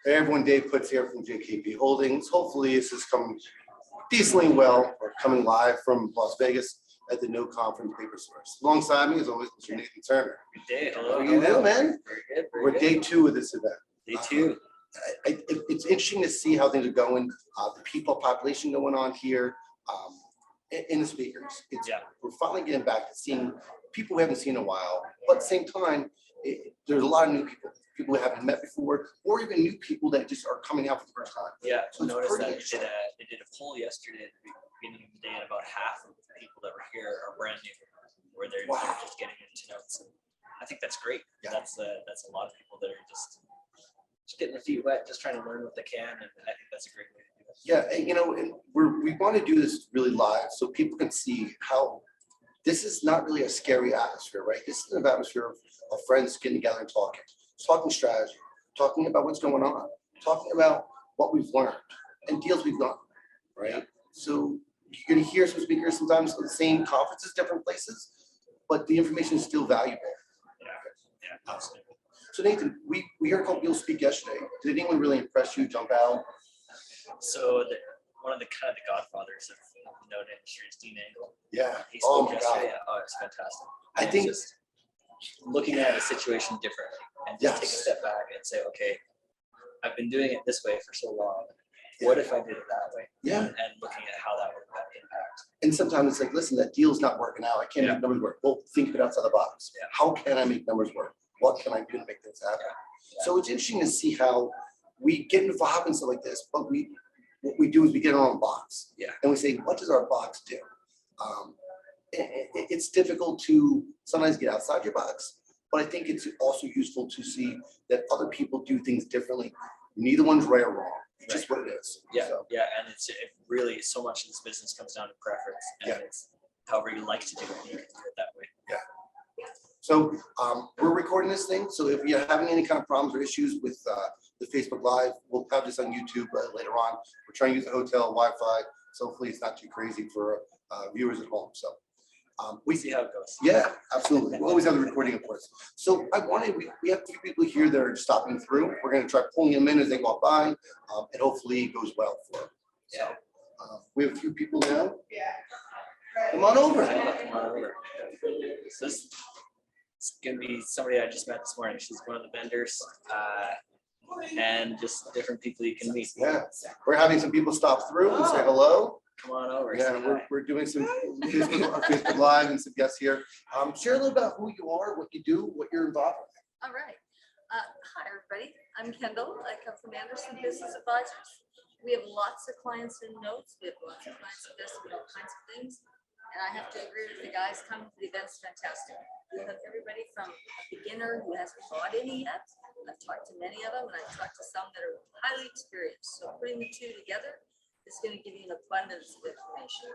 Hey everyone, Dave Putz here from JKP Holdings. Hopefully this is coming decently well. We're coming live from Las Vegas at the No Conference Paper Source. Alongside me, as always, Mr. Nathan Turner. Good day. Hello. How are you doing, man? Very good. We're day 2 of this event. Day 2. It's interesting to see how things are going. The people population going on here, and the speakers. We're finally getting back to seeing people we haven't seen in a while, but at the same time, there's a lot of new people we haven't met before, or even new people that just are coming out for the first time. Yeah, So noticed that they did a poll yesterday at the beginning of the day, and about half of the people that were here are brand new, where they're just getting into notes. And I think that's great. Yeah. That's a lot of people that are just getting their feet wet, just trying to learn what they can, and I think that's a great way to do it. Yeah, and and we want to do this really live so people can see how this is not really a scary atmosphere, right? This is an atmosphere of friends getting together and talking strategy, talking about what's going on, talking about what we've learned and deals we've done, right? Yeah. So you're going to hear some speakers sometimes at the same conferences, different places, but the information is still valuable. Yeah, absolutely. So Nathan, we heard a couple people speak yesterday. Did anyone really impress you, jump out? So one of the kind of the godfathers of the note industry is Dean Angle. Yeah. He spoke yesterday. Oh, it's fantastic. I think just looking at a situation differently and just take a step back and say, okay, I've been doing it this way for so long. What if I did it that way? Yeah. And looking at how that would impact. And sometimes it's like, listen, that deal's not working out. I can't make numbers work. Well, think of it outside the box. Yeah. How can I make numbers work? What can I do to make things happen? Yeah. So it's interesting to see how we get involved in stuff like this, but what we do is we get our own box. Yeah. And we say, what does our box do? It's difficult to sometimes get outside your box, but I think it's also useful to see that other people do things differently. Neither one's right or wrong. It's just what it is. Yeah, so. Yeah, and it really so much of this business comes down to preference, and it's however you like to do it, you can do it that way. Yeah. So we're recording this thing, so if you're having any kind of problems or issues with the Facebook Live, we'll have this on YouTube later on. We're trying to use the hotel Wi-Fi, so hopefully it's not too crazy for viewers at home. So we see how it goes. Yeah, absolutely. We'll always have the recording, of course. So we have 2 people here that are stopping through. We're going to try pulling them in as they walk by, and hopefully it goes well for them. Yeah. So we have a few people now. Yeah. Come on over. Come on over. So this is going to be somebody I just met this morning. She's one of the vendors, and just different people you can meet. Yeah. We're having some people stop through and say hello. Come on over. Yeah, we're doing some Facebook Live and some guests here. Share a little about who you are, what you do, what you're involved with. All right. Hi, everybody. I'm Kendall. I come from Anderson Business Advisors. We have lots of clients in notes. We have lots of clients investing in all kinds of things. And I have to agree with the guys. Coming to the event's fantastic. We'll have everybody from a beginner who hasn't bought any yet. I've talked to many of them, and I've talked to some that are highly experienced. So putting the 2 together is going to give you an abundance of information.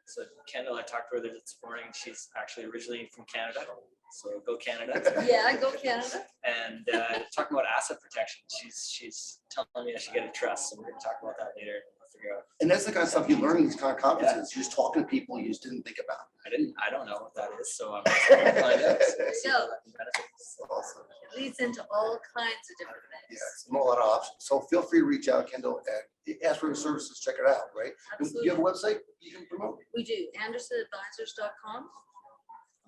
So Kendall, I talked to her this morning. She's actually originally from Canada. So go Canada. Yeah, go Canada. And talking about asset protection, she's telling me I should get a trust. So we're going to talk about that later and we'll figure out. And that's the kind of stuff you learn in these kind of conferences. You're just talking to people you just didn't think about. I don't know what that is. So I'm going to find out. Awesome. It leads into all kinds of different things. Yeah, a lot of options. So feel free to reach out, Kendall, and ask for your services. Check it out, right? Absolutely. Do you have a website you can promote? We do. AndersonAdvisors.com.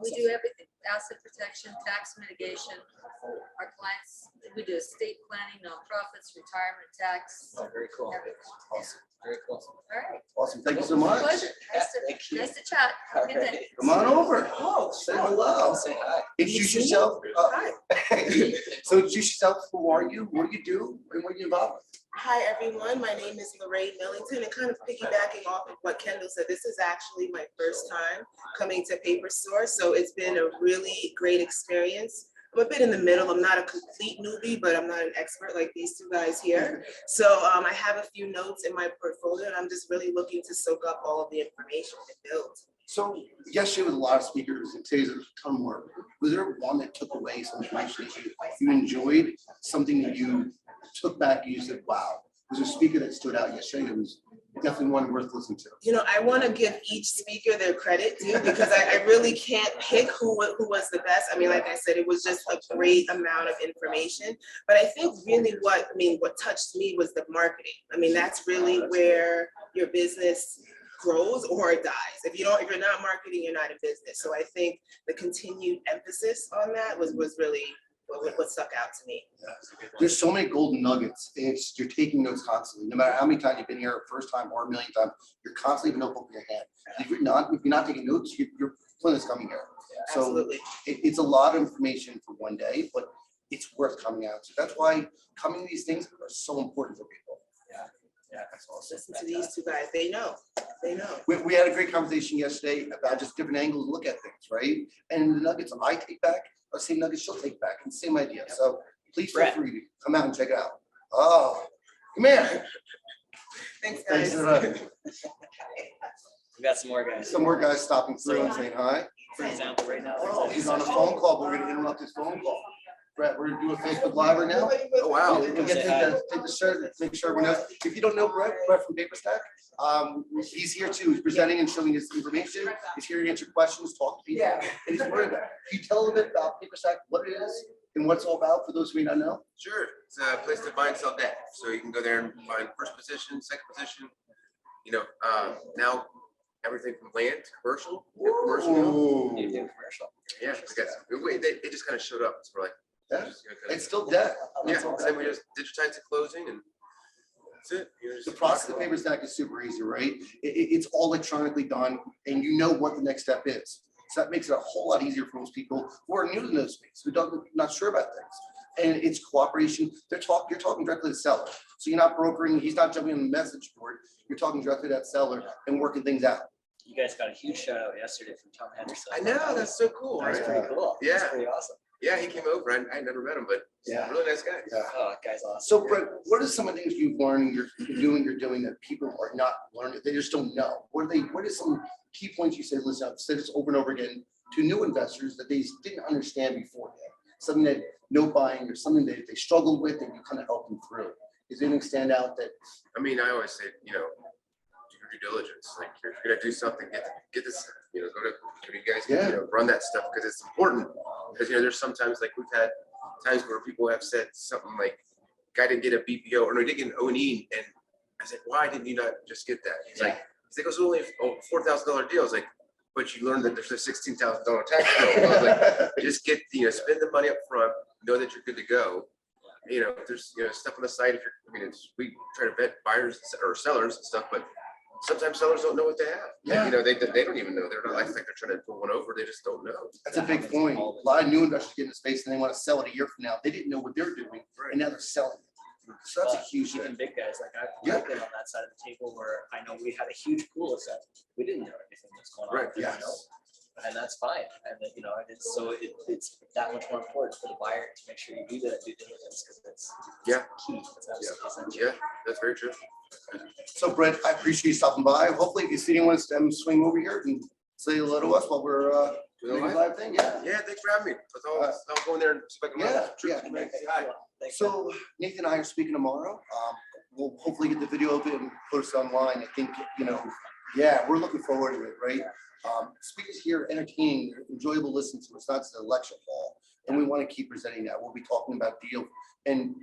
We do everything: asset protection, tax mitigation. Our clients, we do estate planning, nonprofits, retirement tax. Oh, very cool. Everything. Awesome. Very cool. All right. Awesome. Thank you so much. Pleasure. Thank you. Nice to chat. Have a good day. Come on over. Oh, say hello. Say hi. Introduce yourself. Hi. So introduce yourself. Who are you? What do you do? And what are you involved with? Hi, everyone. My name is Lorraine Millington, and kind of piggybacking off of what Kendall said, this is actually my first time coming to Paper Source, so it's been a really great experience. I'm a bit in the middle. I'm not a complete newbie, but I'm not an expert like these 2 guys here. So I have a few notes in my portfolio, and I'm just really looking to soak up all of the information and build. So yesterday was a lot of speakers, and today's a ton more. Was there one that took away some information that you enjoyed, something that you took back and you said, wow, Was there a speaker that stood out yesterday that was definitely one worth listening to? You know, I want to give each speaker their credit too, because I really can't pick who was the best. I mean, like I said, it was just a great amount of information. But I think really what touched me was the marketing. I mean, that's really where your business grows or it dies. If you're not marketing, you're not in business. So I think the continued emphasis on that was really what stuck out to me. There's so many golden nuggets. You're taking notes constantly. No matter how many times you've been here, first time or a million times, you're constantly have a notebook in your hand. If you're not taking notes, your plan is coming here. So Absolutely. It's a lot of information for one day, but it's worth coming out. So that's why coming to these things are so important for people. Yeah, that's awesome. Listen to these two guys. They know. We had a great conversation yesterday about just different angles to look at things, right? And the nuggets I take back are the same nuggets she'll take back, and same idea. So please feel free to come out and check it out. Oh, come here. Thanks, guys. We got some more guys. Some more guys stopping through and saying hi. For example, right now. Oh, he's on a phone call, but we're gonna interrupt his phone call. Brett, we're gonna do a Facebook Live right now. Oh, wow. We'll get take the shirt, make sure everyone knows. If you don't know Brett from Paper Stack, he's here too. He's presenting and showing his information. He's here to answer questions, talk to people. And he's worried about it. Can you tell a little bit about Paper Stack, what it is and what it's all about for those who may not know? Sure. It's a place to buy and sell debt. So you can go there and find first position, second position. You know, now everything from land to commercial. Commercial. Ooh. You do commercial. Yeah, it just kind of showed up. So we're like, Yeah, it's still debt. yeah. And then we just digitize the closing and that's it. You know, The process of Paper Stack is super easy, right? It's all electronically done and you know what the next step is. So that makes it a whole lot easier for most people who are new to this space, who not sure about things. And it's cooperation. You're talking directly to the seller. So you're not brokering, he's not jumping on the message board. You're talking directly to that seller and working things out. You guys got a huge shout out yesterday from Tom Henderson. I know, that's so cool, That's right? pretty cool. Yeah. That's pretty awesome. Yeah, he came over. I never met him, but he's a really nice guy. Yeah. Oh, that guy's awesome. So Brett, what are some of the things you've learned, you're doing that people are not learning, they just don't know? What are some key points you say, listen, I've said this over and over again to new investors that they didn't understand before? Something that no buying or something that they struggled with and you kind of help them through. Is there anything stand out that? I mean, I always say, you know, do your due diligence. Like, if you're gonna do something, get this, you know, go to you guys, you know, run that stuff because it's important. Because, you know, there's sometimes like we've had times where people have said something like, guy didn't get a BPO or no, he didn't get an O&E. And I said, why didn't you not just get that? He's like, it was only a $4,000 deal. I was like, but you learned that there's a $16,000 tax bill. I was like, just get, you know, spend the money up front, know that you're good to go. You know, if there's, you know, stuff on the site, if you're, I mean, we try to vet buyers or sellers and stuff, but sometimes sellers don't know what they have. Yeah. You know, they don't even know. They're not like they're trying to pull one over. They just don't know. That's a big point. A lot of new investors get in the space and they want to sell it a year from now. They didn't know what they're doing and now they're selling it. So that's a huge Even thing. big guys, like I've been on that side of the table where I know we had a huge pool of stuff. We didn't know everything that's going on. Right, We didn't know. And that's fine. And then, you know, it's that much more important for the buyer to make sure you do that due diligence because it's key. It's absolutely essential. Yeah, that's very true. So Brett, I appreciate you stopping by. Hopefully you see anyone swing over here and say hello to us while we're doing a live thing. Yeah. Yeah, thanks for having me. I'll go in there and see if I can run that. Hi. So Nathan and I are speaking tomorrow. We'll hopefully get the video of it and post it online. I think, you know, we're looking forward to it, right? Speakers here, entertaining, enjoyable to listen to. It's not just a lecture hall, and we want to keep presenting that. We'll be talking about deal and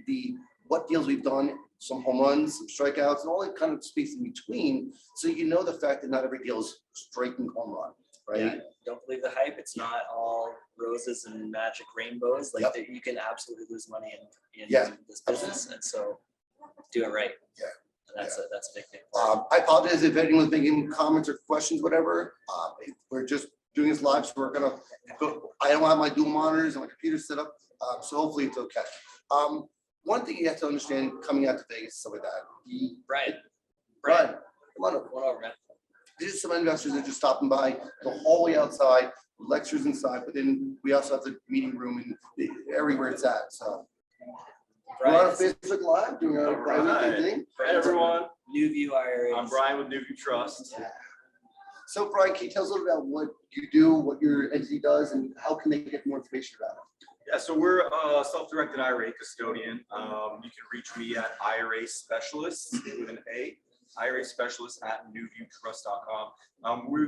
what deals we've done, some home runs, some strikeouts, and all that kind of space in between. So you know the fact that not every deal is striking home run, right? Yeah, don't believe the hype. It's not all roses and magic rainbows. Like you can absolutely lose money in this business, and so do it right. Yeah. And that's a big thing. I apologize if anyone's making comments or questions, whatever. We're just doing this live, so we're gonna go. I don't have my dual monitors and my computer set up, so hopefully it's okay. One thing you have to understand coming out to Vegas, some of that. Brian, come on over. One over, man. These are some investors that are just stopping by, the hallway outside, lectures inside, but then we also have the meeting room and everywhere it's at. So we're on a Facebook Live doing a private thing. Hi everyone, New View IRA. I'm Brian with New View Trust. So Brian, can you tell us a little about what you do, what your entity does, and how can they get more information about it? Yeah, so we're a self-directed IRA custodian. You can reach me at IRA Specialists with an A, IRA Specialists at newviewtrust.com.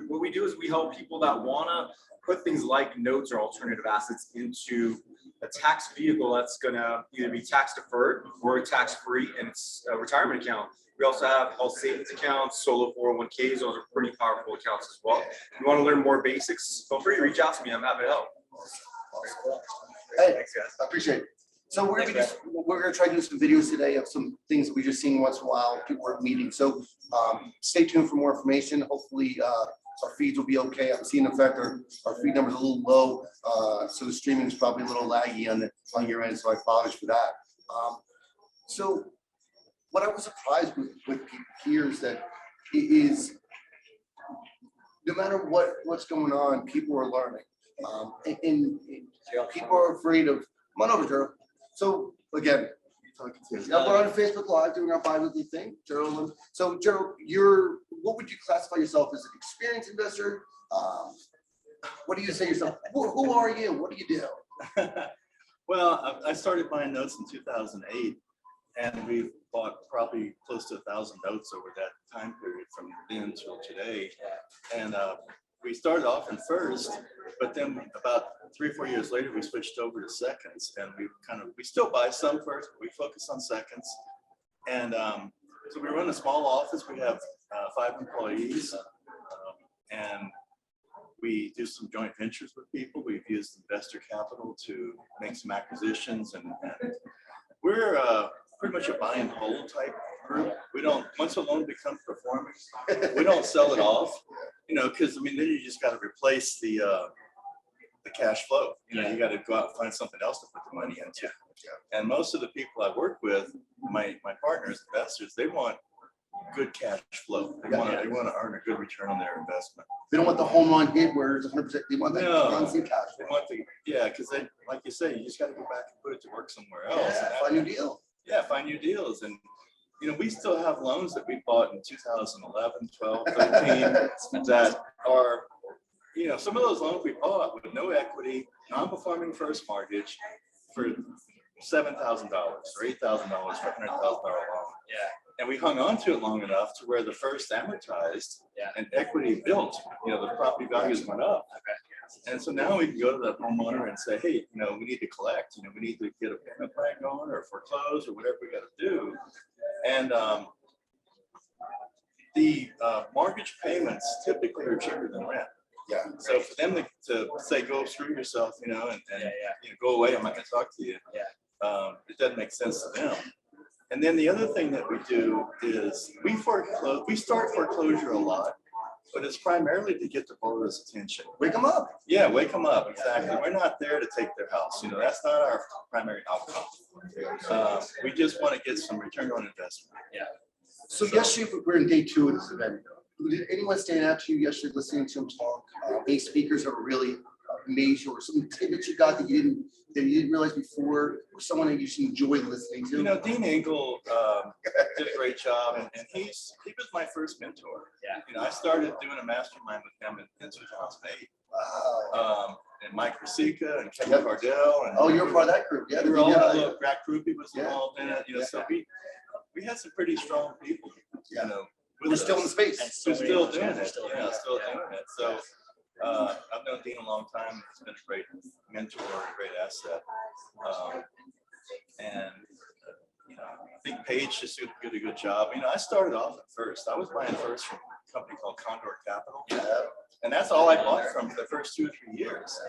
What we do is we help people that want to put things like notes or alternative assets into a tax vehicle that's going to either be tax deferred or tax free, and it's a retirement account. We also have health savings accounts, solo 401ks. Those are pretty powerful accounts as well. If you want to learn more basics, feel free to reach out to me. I'm happy to help. Hey, Thanks, guys. I appreciate it. So we're gonna try to do some videos today of some things that we just seen once in a while, people are meeting. So stay tuned for more information. Hopefully our feeds will be okay. I'm seeing in fact our feed number's a little low. So the streaming is probably a little laggy on your end, so I apologize for that. So what I was surprised with people here is that it is, no matter what's going on, people are learning. And people are afraid of, come on over, Gerald. So again, we're on Facebook Live doing our bi-weekly thing, Gerald. So Gerald, what would you classify yourself as, an experienced investor? What do you say yourself? Who are you? What do you do? Well, I started buying notes in 2008, and we've bought probably close to 1,000 notes over that time period from then till today. And we started off in first, but then about 3 or 4 years later, we switched over to seconds, and we still buy some first, but we focus on seconds. And so we run a small office. We have 5 employees, and we do some joint ventures with people. We've used investor capital to make some acquisitions, and we're pretty much a buy and hold type group. We don't, once a loan becomes performing, we don't sell it off, because then you just got to replace the cash flow. You got to go out and find something else to put the money into. And most of the people I work with, my partners, investors, they want good cash flow. They want to earn a good return on their investment. They don't want the home run hit where it's 100%. They want that constant cash They flow. want because they, like you say, you just got to go back and put it to work somewhere else. Yeah, find your deal. Yeah, find new deals. And we still have loans that we bought in 2011, 12, 13 that are, some of those loans we bought with no equity, non-performing first mortgage for $7,000 or $8,000 for a $100,000 loan. Yeah. And we hung on to it long enough to where the first amortized and equity built, the property values went up. And so now we can go to the homeowner and say, hey, we need to collect, we need to get a payment plan going or foreclose or whatever we got to do. And the mortgage payments typically are cheaper than rent. Yeah. So for them to say, go screw yourself, and go away, I'm not going to talk to you. It doesn't make sense to them. And then the other thing that we do is we start foreclosure a lot, but it's primarily to get the borrower's attention. Wake them up. Yeah, wake them up. Exactly. We're not there to take their house. That's not our primary outcome. We just want to get some return on investment. Yeah. So yesterday, we're in day 2 of this event. Did anyone stand out to you yesterday listening to him talk? Any speakers that were really amazing, or some tidbits you got that you didn't realize before, or someone that you should enjoy listening to? Dean Engel did a great job, and he was my first mentor. Yeah. I started doing a mastermind with him in 2008. Wow. And Mike Rosica and Kevin Cardell. And You're part of that group. Yeah, we were all in a little crack group. He was involved in it. Yeah. So we had some pretty strong people. We're still in the space. We're still doing it. Still doing it. So I've known Dean a long time. He's been a great mentor, a great asset. And I think Paige just did a good job. I started off at first. I was buying first from a company called Condor Capital. And that's all I bought from for the first 2 or 3 years.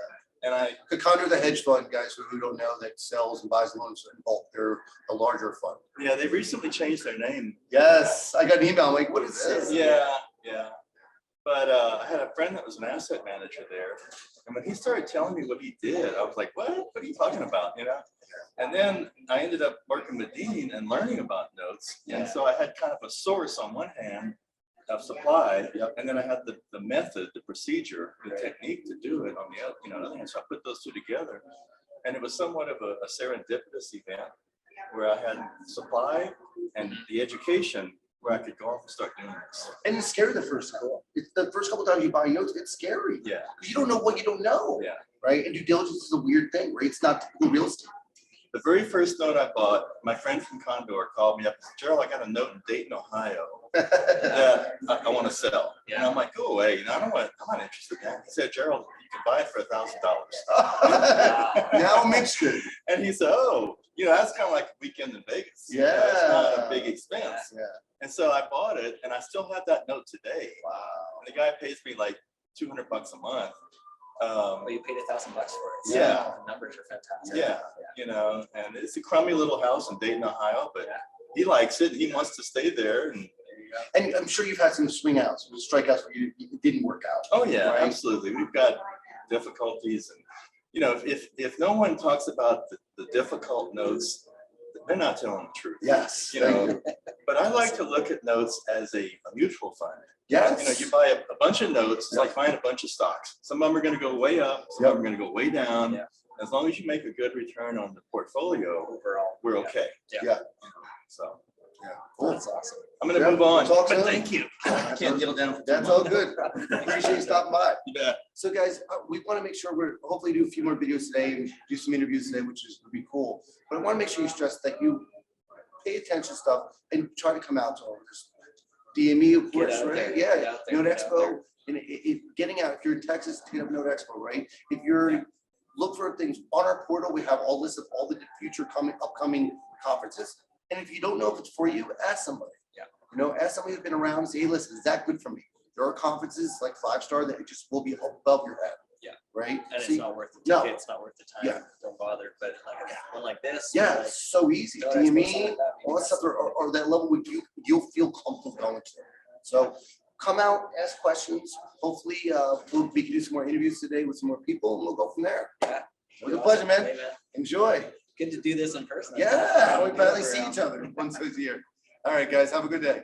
And Condor, the hedge fund, guys who don't know, that sells and buys loans in bulk. They're a larger fund. yeah, they recently changed their name. Yes, I got an email. I'm like, what is this? Yeah. But I had a friend that was an asset manager there. And when he started telling me what he did, I was like, what are you talking about? And then I ended up working with Dean and learning about notes. And so I had kind of a source on one hand of supply, and then I had the method, the procedure, the technique to do it on the other hand. So I put those two together, and it was somewhat of a serendipitous event where I had supply and the education where I could go off and start doing this. And it's scary the first time. It's the first couple times you buy notes, it's scary. Yeah. Because you don't know what you don't know. Yeah. Right? And due diligence is a weird thing, right? It's not typical real estate. The very first note I bought, my friend from Condor called me up and said, Gerald, I got a note in Dayton, Ohio that I want to sell. Yeah. And I'm like, go away. You know, I'm not interested in that. He said, Gerald, you can buy it for $1,000. Now I'm interested. And he said, oh, you know, that's kind of like a weekend in Vegas. You know, it's not a big expense. Yeah. And so I bought it and I still have that note today. Wow. And the guy pays me like $200 a month. Well, you paid $1,000 for it. So Yeah. The numbers are fantastic. Yeah, you know, and it's a crummy little house in Dayton, Ohio, but he likes it. He wants to stay there. And And I'm sure you've had some swing outs, strikeouts where it didn't work out. oh yeah, Right. absolutely. We've got difficulties, and you know, if no one talks about the difficult notes, they're not telling the truth. Yes. You thank know, but I like to look at notes as a mutual fund. Yes. You know, you buy a bunch of notes, it's like buying a bunch of stocks. Some of them are going to go way up, some of them are going to go way down. Yeah. As long as you make a good return on the portfolio, Overall, we're okay. Yeah. So Cool. that's awesome. I'm going to Yeah, move on. talk But soon. thank you. I can't get down for too That's all long. good. Appreciate you stopping by. Yeah. So guys, we want to make sure we're hopefully do a few more videos today and do some interviews today, which would be cool. But I want to make sure you stress that you pay attention to stuff and try to come out to all this. DME, of course, out right? there, Yeah, get out there, Note get out Expo. there. And getting out, if you're in Texas, hit up Note Expo, right? If you're, look for things on our portal, we have all lists of all the future upcoming conferences. And if you don't know if it's for you, ask somebody. Yeah. You know, ask somebody who's been around and say, hey, listen, is that good for me? There are conferences like 5-star that just will be above your head. Yeah. Right? And See, it's not worth the no. ticket, it's not worth the time. Yeah. Don't bother. But like one like this. yeah, like, it's so easy. Note Expo, something DME, like that, all that stuff, or that level would you'll feel comfortable going to. So come out, ask questions. Hopefully, we can do some more interviews today with some more people, and we'll go from there. Yeah. It was a pleasure, man. Hey, Enjoy. Good to do this in person. Yeah, we Never, finally see each other once a year. All right, guys, have a good day.